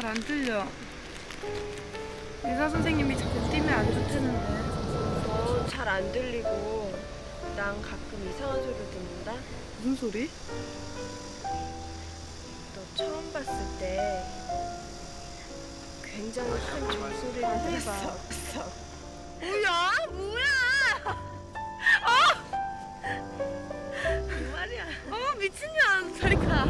안 들려. 의사 선생님이 자꾸 뛰면 안 좋다는데. 잘 안 들리고 난 가끔 이상한 소리 듣는다. 무슨 소리? 너 처음 봤을 때 굉장히 큰 종소리를 들었어. 뭐야? 뭐야? 그 말이야. 미친년. 저리 가.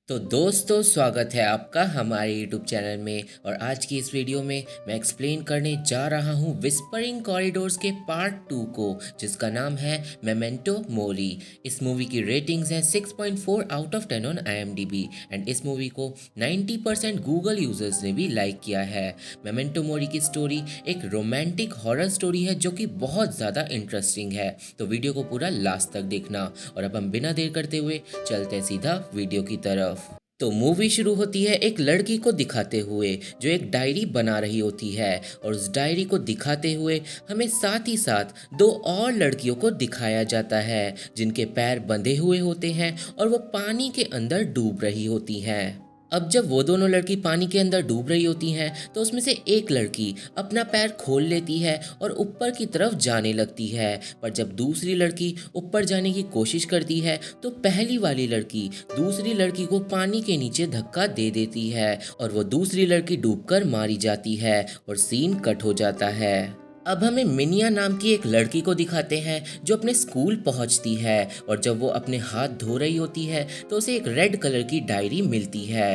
तो दोस्तों, स्वागत है आपका हमारे YouTube चैनल में। और आज की इस वीडियो में मैं एक्सप्लेन करने जा रहा हूँ विस्परिंग कॉरिडोर्स के पार्ट 2 को, जिसका नाम है मेमेंटो मोरी। इस मूवी की रेटिंग्स हैं 6.4 out of 10 on IMDb and इस मूवी को 90% गूगल यूजर्स ने भी लाइक किया है। मेमेंटो मोरी की स्टोरी एक रोमांटिक हॉरर स्टोरी है जो कि बहुत ज़्यादा इंटरेस्टिंग है, तो वीडियो को पूरा लास्ट तक देखना। और अब हम बिना देर करते हुए चलते हैं सीधा वीडियो की तरफ। तो मूवी शुरू होती है एक लड़की को दिखाते हुए जो एक डायरी बना रही होती है, और उस डायरी को दिखाते हुए हमें साथ ही साथ दो और लड़कियों को दिखाया जाता है जिनके पैर बंधे हुए होते हैं और वो पानी के अंदर डूब रही होती हैं। अब जब वो दोनों लड़की पानी के अंदर डूब रही होती हैं तो उसमें से एक लड़की अपना पैर खोल लेती है और ऊपर की तरफ जाने लगती है, पर जब दूसरी लड़की ऊपर जाने की कोशिश करती है तो पहली वाली लड़की दूसरी लड़की को पानी के नीचे धक्का दे देती है और वो दूसरी लड़की डूबकर मारी जाती है और सीन कट हो जाता है। अब हमें मिनिया नाम की एक लड़की को दिखाते हैं जो अपने स्कूल पहुंचती है, और जब वो अपने हाथ धो रही होती है तो उसे एक रेड कलर की डायरी मिलती है।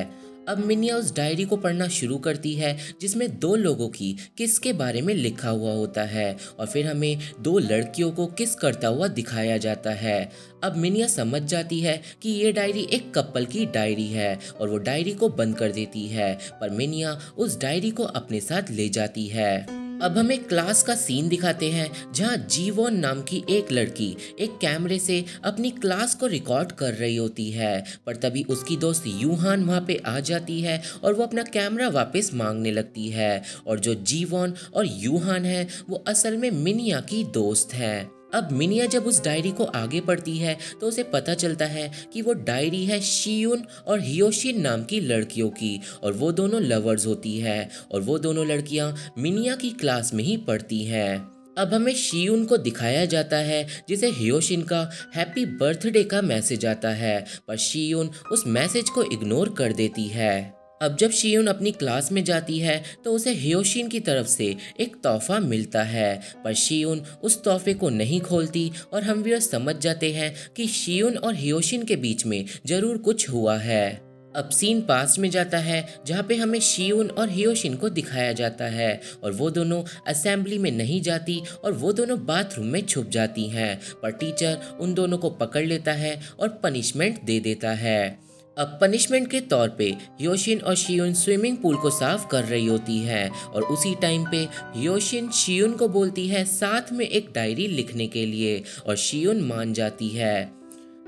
अब मिनिया उस डायरी को पढ़ना शुरू करती है जिसमें दो लोगों की किस के बारे में लिखा हुआ होता है, और फिर हमें दो लड़कियों को किस करता हुआ दिखाया जाता है। अब मिनिया समझ जाती है कि ये डायरी एक कपल की डायरी है और वो डायरी को बंद कर देती है, पर मिनिया उस डायरी को अपने साथ ले जाती है। अब हमें क्लास का सीन दिखाते हैं जहां जीवोन नाम की एक लड़की एक कैमरे से अपनी क्लास को रिकॉर्ड कर रही होती है, पर तभी उसकी दोस्त यूहान वहां पे आ जाती है और वो अपना कैमरा वापस मांगने लगती है। और जो जीवोन और यूहान है वो असल में मिनिया की दोस्त हैं। अब मिनिया जब उस डायरी को आगे पढ़ती है तो उसे पता चलता है कि वो डायरी है शियुन और हियोशिन नाम की लड़कियों की, और वो दोनों लवर्स होती है और वो दोनों लड़कियां मिनिया की क्लास में ही पढ़ती हैं। अब हमें शियुन को दिखाया जाता है जिसे हियोशिन का हैप्पी बर्थडे का मैसेज आता है, पर शियुन उस मैसेज को इग्नोर कर देती है। अब जब शियुन अपनी क्लास में जाती है तो उसे हियोशिन की तरफ से एक तोहफा मिलता है, पर शियुन उस तोहफे को नहीं खोलती और हम भी समझ जाते हैं कि शियुन और हियोशिन के बीच में जरूर कुछ हुआ है। अब सीन पास्ट में जाता है जहाँ पे हमें शियुन और हियोशिन को दिखाया जाता है, और वो दोनों असेंबली में नहीं जाती और वो दोनों बाथरूम में छुप जाती हैं, पर टीचर उन दोनों को पकड़ लेता है और पनिशमेंट दे देता है। अब पनिशमेंट के तौर पे हियोशिन और शियुन स्विमिंग पूल को साफ कर रही होती है, और उसी टाइम पे हियोशिन शियुन को बोलती है साथ में एक डायरी लिखने के लिए, और शियुन मान जाती है।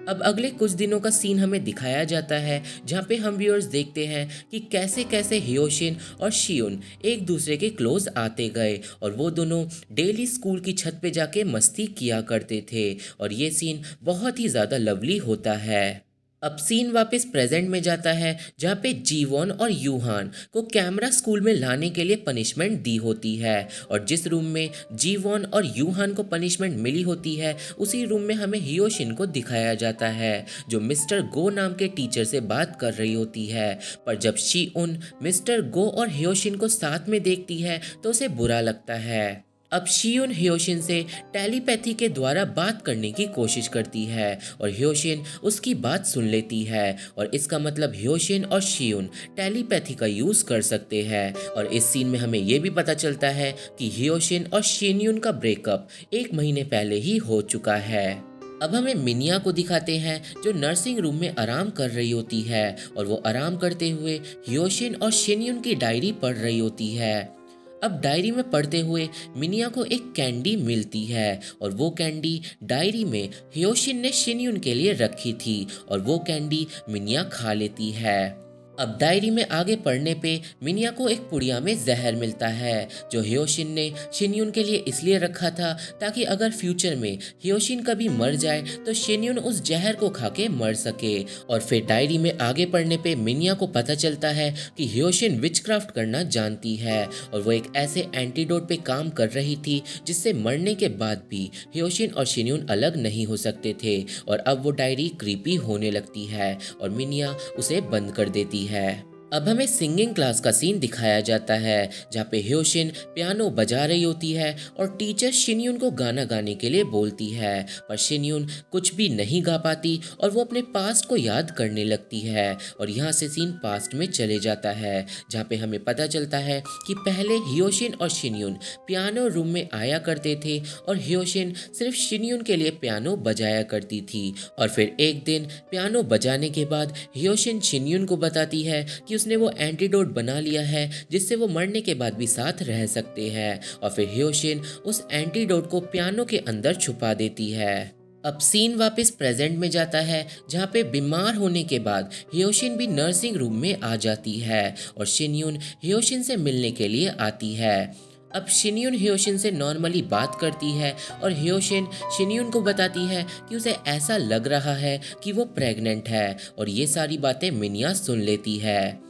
अब अगले कुछ दिनों का सीन हमें दिखाया जाता है जहाँ पे हम व्यूअर्स देखते हैं कि कैसे कैसे हियोशिन और शियुन एक दूसरे के क्लोज आते गए, और वो दोनों डेली स्कूल की छत पे जाके मस्ती किया करते थे, और ये सीन बहुत ही ज़्यादा लवली होता है। अब सीन वापस प्रेजेंट में जाता है जहाँ पे जीवोन और यूहान को कैमरा स्कूल में लाने के लिए पनिशमेंट दी होती है, और जिस रूम में जीवोन और यूहान को पनिशमेंट मिली होती है उसी रूम में हमें हियोशिन को दिखाया जाता है जो मिस्टर गो नाम के टीचर से बात कर रही होती है। पर जब शियुन मिस्टर गो और हियोशिन को साथ में देखती है तो उसे बुरा लगता है। अब शियुन हियोशिन से टेलीपैथी के द्वारा बात करने की कोशिश करती है, और हियोशिन उसकी बात सुन लेती है, और इसका मतलब हियोशिन और शियुन टेलीपैथी का यूज कर सकते हैं। और इस सीन में हमें यह भी पता चलता है कि हियोशिन और शिनयुन का ब्रेकअप 1 महीने पहले ही हो चुका है। अब हमें मिनिया को दिखाते हैं जो नर्सिंग रूम में आराम कर रही होती है, और वो आराम करते हुए हियोशिन और शिनयुन की डायरी पढ़ रही होती है। अब डायरी में पढ़ते हुए मिनिया को एक कैंडी मिलती है और वो कैंडी डायरी में हियोशिन ने शिनयुन के लिए रखी थी और वो कैंडी मिनिया खा लेती है। अब डायरी में आगे पढ़ने पे मिनिया को एक पुड़िया में जहर मिलता है जो हियोशिन ने शिनयुन के लिए इसलिए रखा था ताकि अगर फ्यूचर में हियोशिन कभी मर जाए तो शिनयुन उस जहर को खा के मर सके। और फिर डायरी में आगे पढ़ने पे मिनिया को पता चलता है कि हियोशिन विचक्राफ्ट करना जानती है और वो एक ऐसे एंटीडोट पे काम कर रही थी जिससे मरने के बाद भी हियोशिन और शिनयुन अलग नहीं हो सकते थे। और अब वो डायरी क्रीपी होने लगती है और मिनिया उसे बंद कर देती है। अब हमें सिंगिंग क्लास का सीन दिखाया जाता है जहाँ पे हियोशिन पियानो बजा रही होती है और टीचर शिनयुन को गाना गाने के लिए बोलती है पर शिनयुन कुछ भी नहीं गा पाती और वो अपने पास्ट को याद करने लगती है। और यहाँ से सीन पास्ट में चले जाता है जहाँ पे हमें पता चलता है कि पहले हियोशिन और शिनयुन पियानो रूम में आया करते थे और हियोशिन सिर्फ शिनयुन के लिए पियानो बजाया करती थी। और फिर एक दिन पियानो बजाने के बाद हियोशिन शिनयुन को बताती है कि उसने वो एंटीडोट बना लिया है जिससे वो मरने के बाद भी साथ रह सकते हैं। और फिर हियोशिन उस एंटीडोट को पियानो के अंदर छुपा देती है। अब सीन वापस प्रेजेंट में जाता है जहाँ पे बीमार होने के बाद हियोशिन भी नर्सिंग रूम में आ जाती है और शिनयुन हियोशिन से मिलने के लिए आती है। अब शिनयुन हियोशिन से नॉर्मली बात करती है और हियोशिन शिनयुन को बताती है कि उसे ऐसा लग रहा है कि वो प्रेग्नेंट है और ये सारी बातें मिनिया सुन लेती है।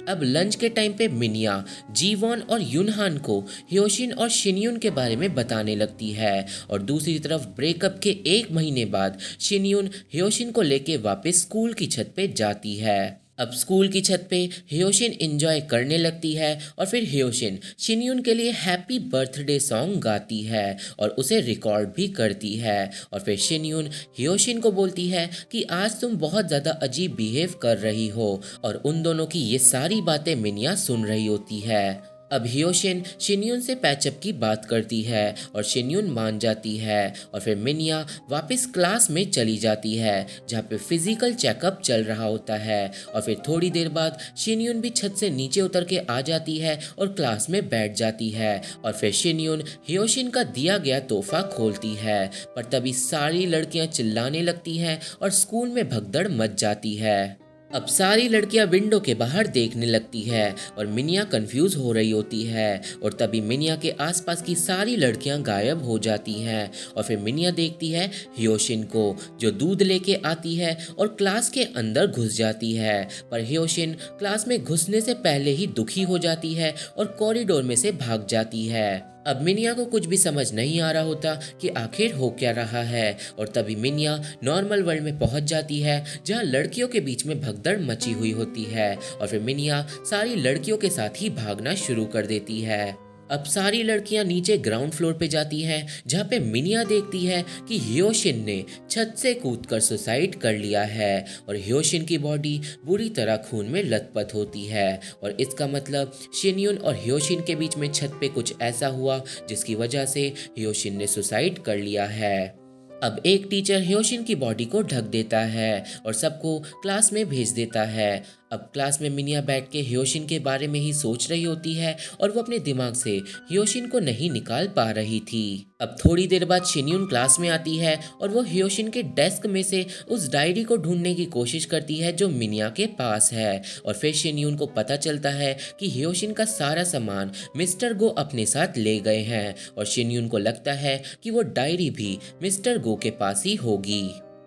अब लंच के टाइम पे मिनिया जीवॉन और युनहान को हियोशिन और शिनयुन के बारे में बताने लगती है और दूसरी तरफ ब्रेकअप के 1 महीने बाद शिनयुन हियोशिन को लेके वापस स्कूल की छत पे जाती है। अब स्कूल की छत पे हियोशिन एंजॉय करने लगती है और फिर हियोशिन शिनयुन के लिए हैप्पी बर्थडे सॉन्ग गाती है और उसे रिकॉर्ड भी करती है। और फिर शिनयुन हियोशिन को बोलती है कि आज तुम बहुत ज़्यादा अजीब बिहेव कर रही हो और उन दोनों की ये सारी बातें मिनिया सुन रही होती है। अब हियोशिन शिनयुन से पैचअप की बात करती है और शिनयुन मान जाती है और फिर मिनिया वापस क्लास में चली जाती है जहाँ पे फिजिकल चेकअप चल रहा होता है। और फिर थोड़ी देर बाद शिनयुन भी छत से नीचे उतर के आ जाती है और क्लास में बैठ जाती है और फिर शिनयुन हियोशिन का दिया गया तोहफा खोलती है पर तभी सारी लड़कियां चिल्लाने लगती हैं और स्कूल में भगदड़ मच जाती है। अब सारी लड़कियां विंडो के बाहर देखने लगती है और मिनिया कंफ्यूज हो रही होती है और तभी मिनिया के आसपास की सारी लड़कियां गायब हो जाती हैं और फिर मिनिया देखती है हियोशिन को जो दूध लेके आती है और क्लास के अंदर घुस जाती है पर हियोशिन क्लास में घुसने से पहले ही दुखी हो जाती है और कॉरिडोर में से भाग जाती है। अब मिनिया को कुछ भी समझ नहीं आ रहा होता कि आखिर हो क्या रहा है और तभी मिनिया नॉर्मल वर्ल्ड में पहुंच जाती है जहां लड़कियों के बीच में भगदड़ मची हुई होती है और फिर मिनिया सारी लड़कियों के साथ ही भागना शुरू कर देती है। अब सारी लड़कियां नीचे ग्राउंड फ्लोर पे जाती हैं जहाँ पे मिनिया देखती है कि हियोशिन ने छत से कूदकर सुसाइड कर लिया है और हियोशिन की बॉडी बुरी तरह खून में लथपथ होती है और इसका मतलब शिनयुन और हियोशिन के बीच में छत पे कुछ ऐसा हुआ जिसकी वजह से हियोशिन ने सुसाइड कर लिया है। अब एक टीचर हियोशिन की बॉडी को ढक देता है और सबको क्लास में भेज देता है। अब क्लास में मिनिया बैठ के हियोशिन के बारे में ही सोच रही होती है और वो अपने दिमाग से हियोशिन को नहीं निकाल पा रही थी। अब थोड़ी देर बाद शिनयुन क्लास में आती है और वो हियोशिन के डेस्क में से उस डायरी को ढूंढने की कोशिश करती है जो मिनिया के पास है और फिर शिनयुन को पता चलता है कि हियोशिन का सारा सामान मिस्टर गो अपने साथ ले गए हैं और शिनयुन को लगता है कि वो डायरी भी मिस्टर गो के पास ही होगी।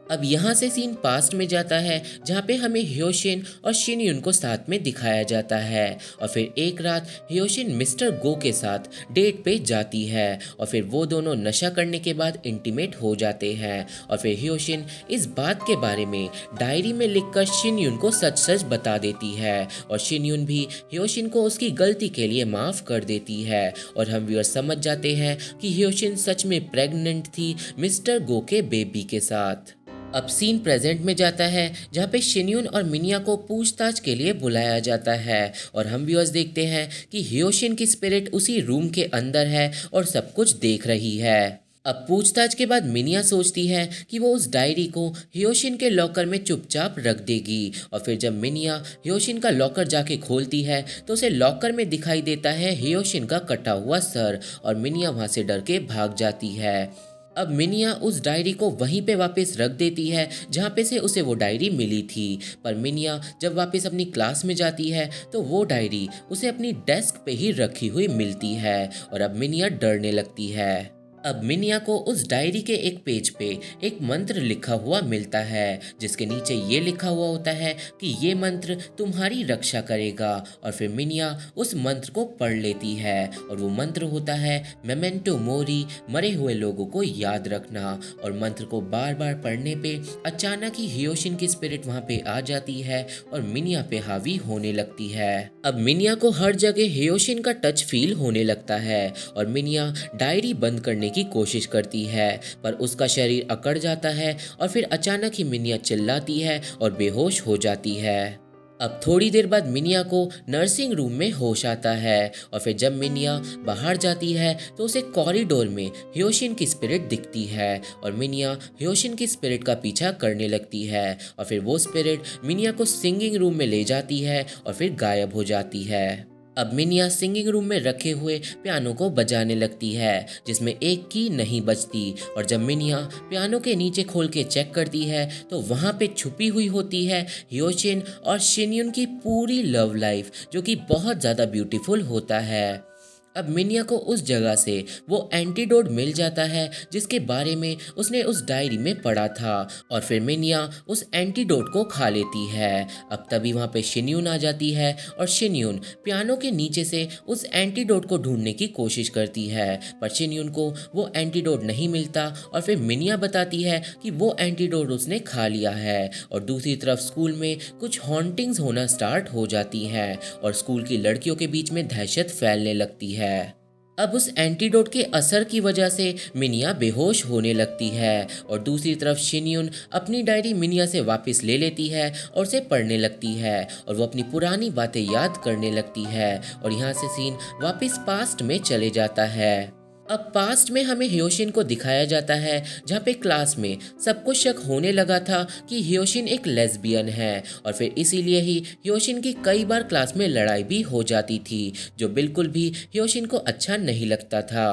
अब यहाँ से सीन पास्ट में जाता है जहाँ पे हमें हियोशिन और शिनयुन को साथ में दिखाया जाता है और फिर एक रात हियोशिन मिस्टर गो के साथ डेट पे जाती है और फिर वो दोनों नशा करने के बाद इंटीमेट हो जाते हैं और फिर हियोशिन इस बात के बारे में डायरी में लिखकर शिनयुन को सच सच बता देती है और शिनयुन भी हियोशिन को उसकी गलती के लिए माफ़ कर देती है और हम व्यूअर समझ जाते हैं कि हियोशिन सच में प्रेग्नेंट थी मिस्टर गो के बेबी के साथ। अब सीन प्रेजेंट में जाता है जहाँ पे शिनयुन और मिनिया को पूछताछ के लिए बुलाया जाता है और हम व्यूअर्स देखते हैं कि हियोशिन की स्पिरिट उसी रूम के अंदर है और सब कुछ देख रही है। अब पूछताछ के बाद मिनिया सोचती है कि वो उस डायरी को हियोशिन के लॉकर में चुपचाप रख देगी और फिर जब मिनिया हियोशिन का लॉकर जाके खोलती है तो उसे लॉकर में दिखाई देता है हियोशिन का कटा हुआ सर और मिनिया वहां से डर के भाग जाती है। अब मिनिया उस डायरी को वहीं पे वापस रख देती है जहाँ पे से उसे वो डायरी मिली थी, पर मिनिया जब वापस अपनी क्लास में जाती है तो वो डायरी उसे अपनी डेस्क पे ही रखी हुई मिलती है और अब मिनिया डरने लगती है। अब मिनिया को उस डायरी के एक पेज पे एक मंत्र लिखा हुआ मिलता है जिसके नीचे ये लिखा हुआ होता है कि ये मंत्र तुम्हारी रक्षा करेगा और फिर मिनिया उस मंत्र को पढ़ लेती है और वो मंत्र होता है मेमेंटो मोरी, मरे हुए लोगों को याद रखना। और मंत्र को बार बार पढ़ने पे अचानक ही हियोशिन की स्पिरिट वहाँ पे आ जाती है और मिनिया पे हावी होने लगती है। अब मिनिया को हर जगह हियोशिन का टच फील होने लगता है और मिनिया डायरी बंद करने की कोशिश करती है पर उसका शरीर अकड़ जाता है और फिर अचानक ही मिनिया चिल्लाती है और बेहोश हो जाती है। अब थोड़ी देर बाद मिनिया को नर्सिंग रूम में होश आता है और फिर जब मिनिया बाहर जाती है तो उसे कॉरिडोर में हियोशिन की स्पिरिट दिखती है और मिनिया हियोशिन की स्पिरिट का पीछा करने लगती है और फिर वो स्पिरिट मिनिया को सिंगिंग रूम में ले जाती है और फिर गायब हो जाती है। अब मिनिया सिंगिंग रूम में रखे हुए पियानो को बजाने लगती है जिसमें एक की नहीं बजती और जब मिनिया पियानो के नीचे खोल के चेक करती है तो वहाँ पे छुपी हुई होती है हियोशिन और शिनयुन की पूरी लव लाइफ जो कि बहुत ज़्यादा ब्यूटीफुल होता है। अब मिनिया को उस जगह से वो एंटीडोट मिल जाता है जिसके बारे में उसने उस डायरी में पढ़ा था और फिर मिनिया उस एंटीडोट को खा लेती है। अब तभी वहाँ पे शिनयुन आ जाती है और शिनयुन पियानो के नीचे से उस एंटीडोट को ढूंढने की कोशिश करती है पर शिनयुन को वो एंटीडोट नहीं मिलता और फिर मिनिया बताती है कि वो एंटीडोट उसने खा लिया है। और दूसरी तरफ स्कूल में कुछ हॉन्टिंग्स होना स्टार्ट हो जाती हैं और स्कूल की लड़कियों के बीच में दहशत फैलने लगती है। अब उस एंटीडोट के असर की वजह से मिनिया बेहोश होने लगती है और दूसरी तरफ शिनयुन अपनी डायरी मिनिया से वापस ले लेती है और उसे पढ़ने लगती है और वो अपनी पुरानी बातें याद करने लगती है और यहाँ से सीन वापस पास्ट में चले जाता है। अब पास्ट में हमें हियोशिन को दिखाया जाता है जहाँ पे क्लास में सबको शक होने लगा था कि हियोशिन एक लेस्बियन है और फिर इसीलिए ही हियोशिन की कई बार क्लास में लड़ाई भी हो जाती थी जो बिल्कुल भी हियोशिन को अच्छा नहीं लगता था।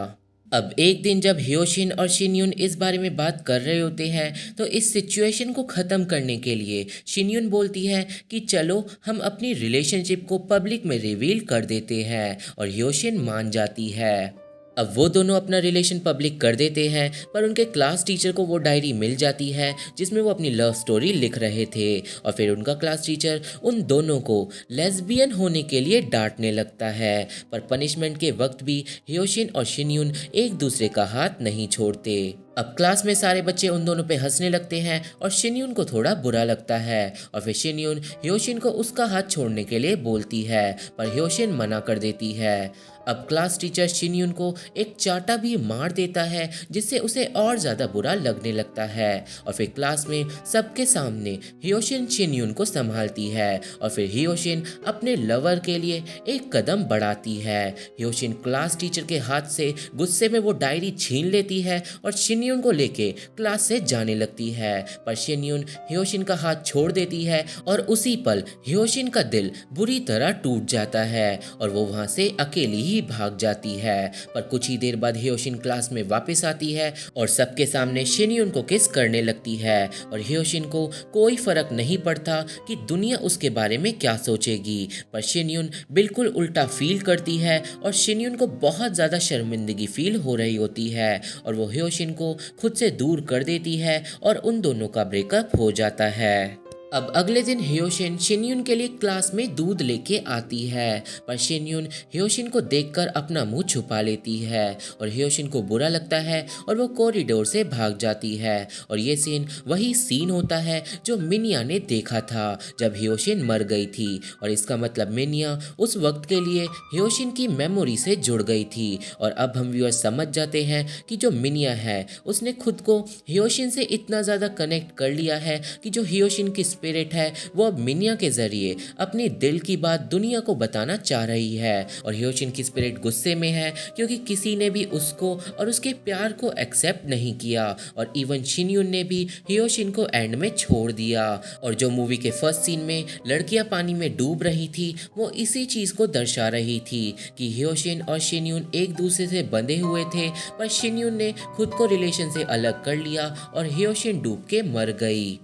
अब एक दिन जब हियोशिन और शिनयुन इस बारे में बात कर रहे होते हैं तो इस सिचुएशन को ख़त्म करने के लिए शिनयुन बोलती है कि चलो हम अपनी रिलेशनशिप को पब्लिक में रिवील कर देते हैं और हियोशिन मान जाती है। अब वो दोनों अपना रिलेशन पब्लिक कर देते हैं पर उनके क्लास टीचर को वो डायरी मिल जाती है जिसमें वो अपनी लव स्टोरी लिख रहे थे और फिर उनका क्लास टीचर उन दोनों को लेस्बियन होने के लिए डांटने लगता है पर पनिशमेंट के वक्त भी हियोशिन और शिनयुन एक दूसरे का हाथ नहीं छोड़ते। अब क्लास में सारे बच्चे उन दोनों पे हंसने लगते हैं और शिनयुन को थोड़ा बुरा लगता है और फिर शिनयुन हियोशिन को उसका हाथ छोड़ने के लिए बोलती है पर हियोशिन मना कर देती है। अब क्लास टीचर शिनयुन को एक चाटा भी मार देता है जिससे उसे और ज़्यादा बुरा लगने लगता है और फिर क्लास में सबके सामने हियोशिन शिनयुन को संभालती है और फिर हियोशिन अपने लवर के लिए एक कदम बढ़ाती है। हियोशिन क्लास टीचर के हाथ से गुस्से में वो डायरी छीन लेती है और शिनयुन को लेके क्लास से जाने लगती है पर शिनयुन हियोशिन का हाथ छोड़ देती है और उसी पल हियोशिन का दिल बुरी तरह टूट जाता है और वो वहाँ से अकेली ही भाग जाती है। पर कुछ ही देर बाद हियोशिन क्लास में वापस आती है और सबके सामने शिनयुन को किस करने लगती है और हियोशिन को कोई फर्क नहीं पड़ता कि दुनिया उसके बारे में क्या सोचेगी पर शिनयुन बिल्कुल उल्टा फील करती है और शिनयुन को बहुत ज़्यादा शर्मिंदगी फील हो रही होती है और वो हियोशिन को खुद से दूर कर देती है और उन दोनों का ब्रेकअप हो जाता है। अब अगले दिन हियोशिन शिनयुन के लिए क्लास में दूध लेके आती है पर शिनयुन हियोशिन को देखकर अपना मुंह छुपा लेती है और हियोशिन को बुरा लगता है और वो कॉरिडोर से भाग जाती है और ये सीन वही सीन होता है जो मिनिया ने देखा था जब हियोशिन मर गई थी और इसका मतलब मिनिया उस वक्त के लिए हियोशिन की मेमोरी से जुड़ गई थी और अब हम व्यूअर समझ जाते हैं कि जो मिनिया है उसने खुद को हियोशिन से इतना ज़्यादा कनेक्ट कर लिया है कि जो हियोशिन की स्पिरिट है वो अब मिनिया के जरिए अपनी दिल की बात दुनिया को बताना चाह रही है। और ह्योशिन की स्पिरिट गुस्से में है क्योंकि किसी ने भी उसको और उसके प्यार को एक्सेप्ट नहीं किया, और इवन शिनयून ने भी ह्योशिन को एंड में छोड़ दिया। और जो मूवी के फर्स्ट सीन में लड़कियां पानी में डूब रही थी वो इसी चीज को दर्शा रही थी कि ह्योशिन और शिनयून एक दूसरे से बंधे हुए थे, पर शिनयून ने खुद को रिलेशन से अलग कर लिया और ह्योशिन डूब के मर गई।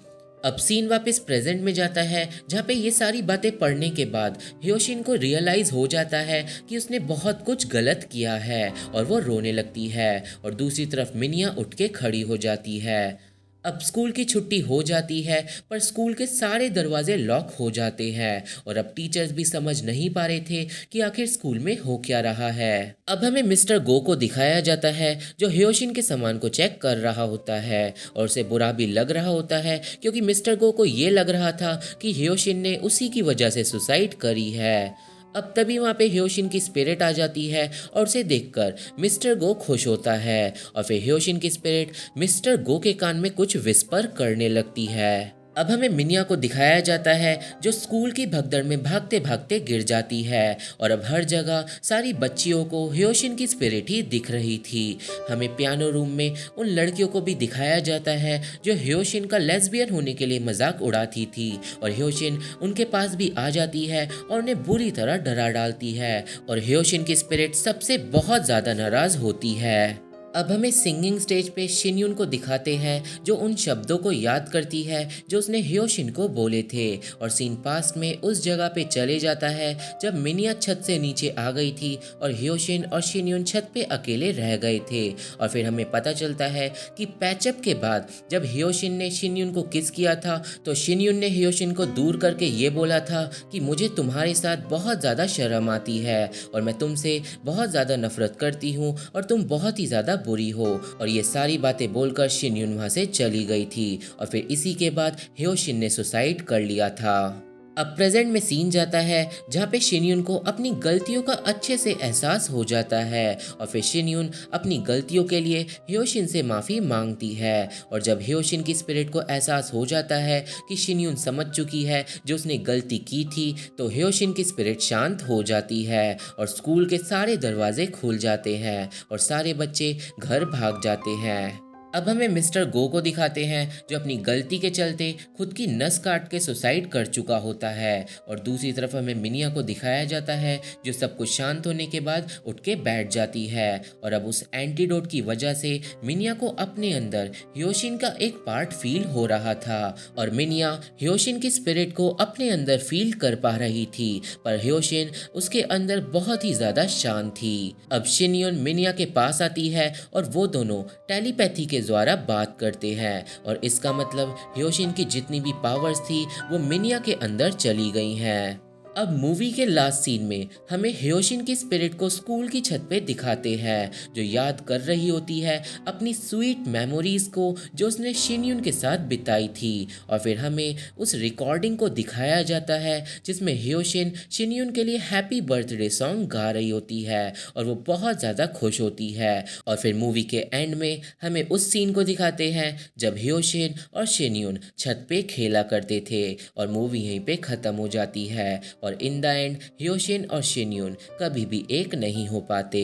अब सीन वापस प्रेजेंट में जाता है जहाँ पे ये सारी बातें पढ़ने के बाद ह्योशिन को रियलाइज हो जाता है कि उसने बहुत कुछ गलत किया है और वो रोने लगती है। और दूसरी तरफ मिनिया उठ के खड़ी हो जाती है। अब स्कूल की छुट्टी हो जाती है पर स्कूल के सारे दरवाजे लॉक हो जाते हैं और अब टीचर्स भी समझ नहीं पा रहे थे कि आखिर स्कूल में हो क्या रहा है। अब हमें मिस्टर गो को दिखाया जाता है जो ह्योशिन के सामान को चेक कर रहा होता है और उसे बुरा भी लग रहा होता है क्योंकि मिस्टर गो को ये लग रहा था कि ह्योशिन ने उसी की वजह से सुसाइड करी है। अब तभी वहाँ पे ह्योशिन की स्पिरिट आ जाती है और उसे देखकर मिस्टर गो खुश होता है और फिर ह्योशिन की स्पिरिट मिस्टर गो के कान में कुछ विस्पर करने लगती है। अब हमें मिनिया को दिखाया जाता है जो स्कूल की भगदड़ में भागते भागते गिर जाती है और अब हर जगह सारी बच्चियों को ह्योशिन की स्पिरिट ही दिख रही थी। हमें पियानो रूम में उन लड़कियों को भी दिखाया जाता है जो ह्योशिन का लेस्बियन होने के लिए मजाक उड़ाती थी और ह्योशिन उनके पास भी आ जाती है और उन्हें बुरी तरह डरा डालती है और ह्योशिन की स्पिरिट सबसे बहुत ज़्यादा नाराज होती है। अब हमें सिंगिंग स्टेज पे शिनयून को दिखाते हैं जो उन शब्दों को याद करती है जो उसने ह्योशिन को बोले थे और सीन पास्ट में उस जगह पे चले जाता है जब मिनिया छत से नीचे आ गई थी और ह्योशिन और शिनयून छत पे अकेले रह गए थे। और फिर हमें पता चलता है कि पैचअप के बाद जब ह्योशिन ने शिनयून को किस किया था तो शिनयून ने ह्योशिन को दूर करके ये बोला था कि मुझे तुम्हारे साथ बहुत ज़्यादा शर्म आती है और मैं तुमसे बहुत ज़्यादा नफरत करती हूँ और तुम बहुत ही ज़्यादा बुरी हो। और ये सारी बातें बोलकर शिनयून वहां से चली गई थी और फिर इसी के बाद ह्योशिन ने सुसाइड कर लिया था। अब प्रेजेंट में सीन जाता है जहाँ पे शिनयून को अपनी गलतियों का अच्छे से एहसास हो जाता है और फिर शिनयून अपनी गलतियों के लिए ह्योशिन से माफ़ी मांगती है और जब ह्योशिन की स्पिरिट को एहसास हो जाता है कि शिनयून समझ चुकी है जो उसने गलती की थी तो ह्योशिन की स्पिरिट शांत हो जाती है और स्कूल के सारे दरवाजे खुल जाते हैं और सारे बच्चे घर भाग जाते हैं। अब हमें मिस्टर गो को दिखाते हैं जो अपनी गलती के चलते खुद की नस काट के सुसाइड कर चुका होता है और दूसरी तरफ हमें मिनिया को दिखाया जाता है जो सब कुछ शांत होने के बाद उठ के बैठ जाती है और अब उस एंटीडोट की वजह से मिनिया को अपने अंदर ह्योशिन का एक पार्ट फील हो रहा था और मिनिया ह्योशिन की स्पिरिट को अपने अंदर फील कर पा रही थी पर ह्योशिन उसके अंदर बहुत ही ज्यादा शांत थी। अब शिनयून मिनिया के पास आती है और वो दोनों टेलीपैथी के द्वारा बात करते हैं और इसका मतलब ह्योशिन की जितनी भी पावर्स थी वो मिनिया के अंदर चली गई हैं। अब मूवी के लास्ट सीन में हमें ह्योशिन की स्पिरिट को स्कूल की छत पे दिखाते हैं जो याद कर रही होती है अपनी स्वीट मेमोरीज को जो उसने शिनयून के साथ बिताई थी और फिर हमें उस रिकॉर्डिंग को दिखाया जाता है जिसमें ह्योशिन शिनयून के लिए हैप्पी बर्थडे सॉन्ग गा रही होती है और वो बहुत ज़्यादा खुश होती है और फिर मूवी के एंड में हमें उस सीन को दिखाते हैं जब ह्योशिन और शिनयून छत पे खेला करते थे और मूवी यहीं पे ख़त्म हो जाती है और इन द एंड ह्योशिन और शिनयून कभी भी एक नहीं हो पाते।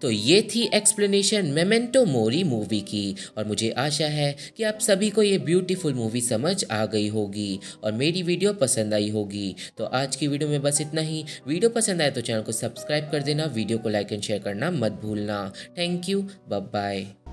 तो ये थी एक्सप्लेनेशन मेमेंटो मोरी मूवी की और मुझे आशा है कि आप सभी को ये ब्यूटीफुल मूवी समझ आ गई होगी और मेरी वीडियो पसंद आई होगी। तो आज की वीडियो में बस इतना ही। वीडियो पसंद आए तो चैनल को सब्सक्राइब कर देना, वीडियो को लाइक एंड शेयर करना मत भूलना। Thank you, bye bye.